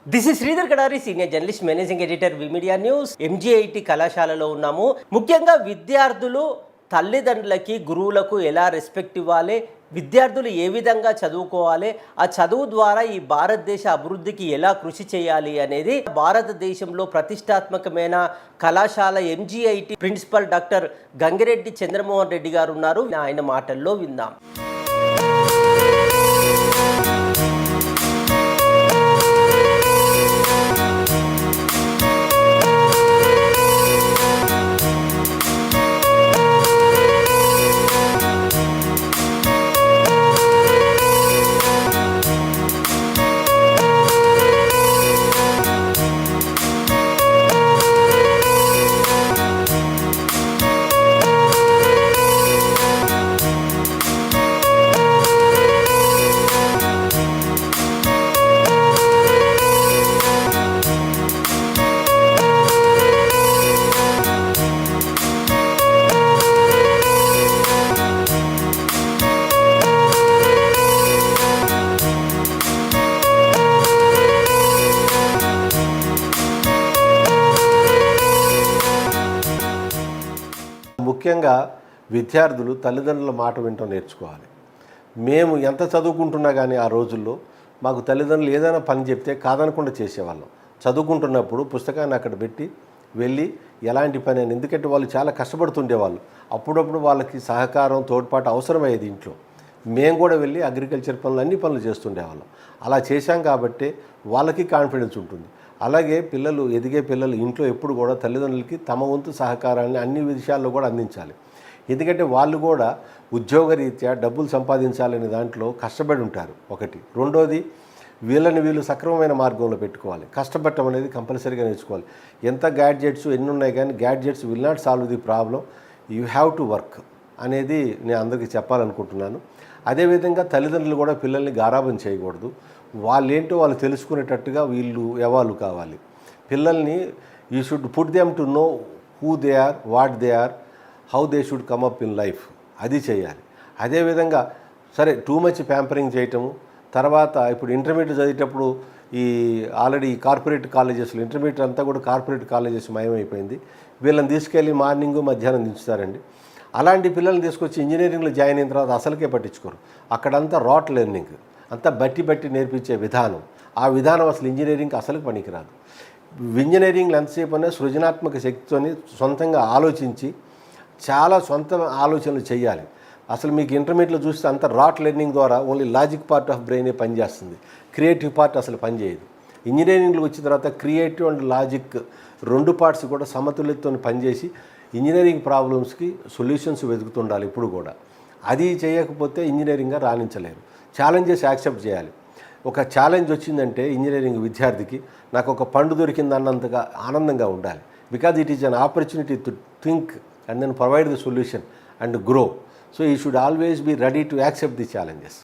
This is Sridhar Kadari, senior journalist, managing editor, we media news. MGIT కళాశాలలో ఉన్నాము. ముఖ్యంగా విద్యార్థులు తల్లిదండ్రులకి, గురువులకు ఎలా రెస్పెక్ట్ ఇవ్వాలి, విద్యార్థులు ఏ విధంగా చదువుకోవాలి, ఆ చదువు ద్వారా ఈ భారతదేశ అభివృద్ధికి ఎలా కృషి చేయాలి అనేది భారతదేశంలో ప్రతిష్టాత్మకమైన కళాశాల MGIT principal doctor Gangireddy Chandramohan Reddy గారు ఉన్నారు. ఆయన మాటల్లో విందాం. ముఖ్యంగా విద్యార్థులు తల్లిదండ్రుల మాట వింటూ నేర్చుకోవాలి. మేము ఎంత చదువుకుంటున్నా కానీ ఆ రోజుల్లో మాకు తల్లిదండ్రులు ఏదైనా పని చెప్తే కాదనకుండా చేసేవాళ్ళం. చదువుకుంటున్నప్పుడు పుస్తకాన్ని అక్కడ పెట్టి వెళ్ళి ఎలాంటి పని అని, ఎందుకంటే వాళ్ళు చాలా కష్టపడుతుండేవాళ్ళు. అప్పుడప్పుడు వాళ్ళకి సహకారం, తోడ్పాటు అవసరమయ్యేది ఇంట్లో. మేము కూడా వెళ్ళి అగ్రికల్చర్ పనులు, అన్ని పనులు చేస్తుండేవాళ్ళం. అలా చేశాం కాబట్టి వాళ్ళకి కాన్ఫిడెన్స్ ఉంటుంది. అలాగే ఎదిగే పిల్లలు ఇంట్లో ఎప్పుడు కూడా తల్లిదండ్రులకి తమ వంతు సహకారాన్ని అన్ని విషయాల్లో కూడా అందించాలి. ఎందుకంటే వాళ్ళు కూడా ఉద్యోగరీత్యా డబ్బులు సంపాదించాలనే దాంట్లో కష్టపడి ఉంటారు. ఒకటి. రెండోది, వీళ్ళు సక్రమమైన మార్గంలో పెట్టుకోవాలి. కష్టపడటం అనేది కంపల్సరీగా నేర్చుకోవాలి. ఎంత గ్యాడ్జెట్స్ ఎన్ని ఉన్నాయి కానీ gadgets will not solve the problem. You have to work అనేది నేను అందరికీ చెప్పాలనుకుంటున్నాను. అదేవిధంగా తల్లిదండ్రులు కూడా పిల్లల్ని గారాబం చేయకూడదు. వాళ్ళేంటో వాళ్ళు తెలుసుకునేటట్టుగా వీళ్ళు ఎవాల్వ్ కావాలి. పిల్లల్ని you should put them to know who they are, what they are, how they should come up in life. అది చేయాలి. అదేవిధంగా సరే టూ మచ్ ప్యాంపరింగ్ చేయటము, తర్వాత ఇప్పుడు ఇంటర్మీడియట్ చదివేటప్పుడు ఆల్రెడీ కార్పొరేట్ కాలేజెస్లో ఇంటర్మీడియట్ అంతా కూడా కార్పొరేట్ కాలేజెస్ మయమైపోయింది. వీళ్ళని తీసుకెళ్ళి మార్నింగ్ మధ్యాహ్నం దించుతారండి. అలాంటి పిల్లల్ని తీసుకొచ్చి ఇంజనీరింగ్లో జాయిన్ అయిన తర్వాత అసలుకే పట్టించుకోరు. అక్కడంతా రాట్ లెర్నింగ్, అంతా బట్టి నేర్పించే విధానం, ఆ విధానం అసలు ఇంజనీరింగ్కి అసలు పనికిరాదు. ఇంజనీరింగ్లో ఎంతసేపు అనే సృజనాత్మక శక్తితోని సొంతంగా ఆలోచించి చాలా సొంత ఆలోచనలు చేయాలి. అసలు మీకు ఇంటర్మీడియట్లో చూస్తే అంత రాట్ లెర్నింగ్ ద్వారా ఓన్లీ లాజిక్ పార్ట్ ఆఫ్ బ్రెయినే పనిచేస్తుంది, క్రియేటివ్ పార్ట్ అసలు పనిచేయదు. ఇంజనీరింగ్లో వచ్చిన తర్వాత క్రియేటివ్ అండ్ లాజిక్ రెండు పార్ట్స్ కూడా సమతుల్యతతో పనిచేసి ఇంజనీరింగ్ ప్రాబ్లమ్స్కి సొల్యూషన్స్ వెతుకుతుండాలి ఎప్పుడు కూడా. అది చేయకపోతే ఇంజనీరింగ్గా రాణించలేరు. ఛాలెంజెస్ యాక్సెప్ట్ చేయాలి. ఒక ఛాలెంజ్ వచ్చిందంటే ఇంజనీరింగ్ విద్యార్థికి నాకు ఒక పండు దొరికింది అన్నంతగా ఆనందంగా ఉండాలి. Because it is an opportunity to think and then provide the solution and grow. So you should always be ready to accept the challenges.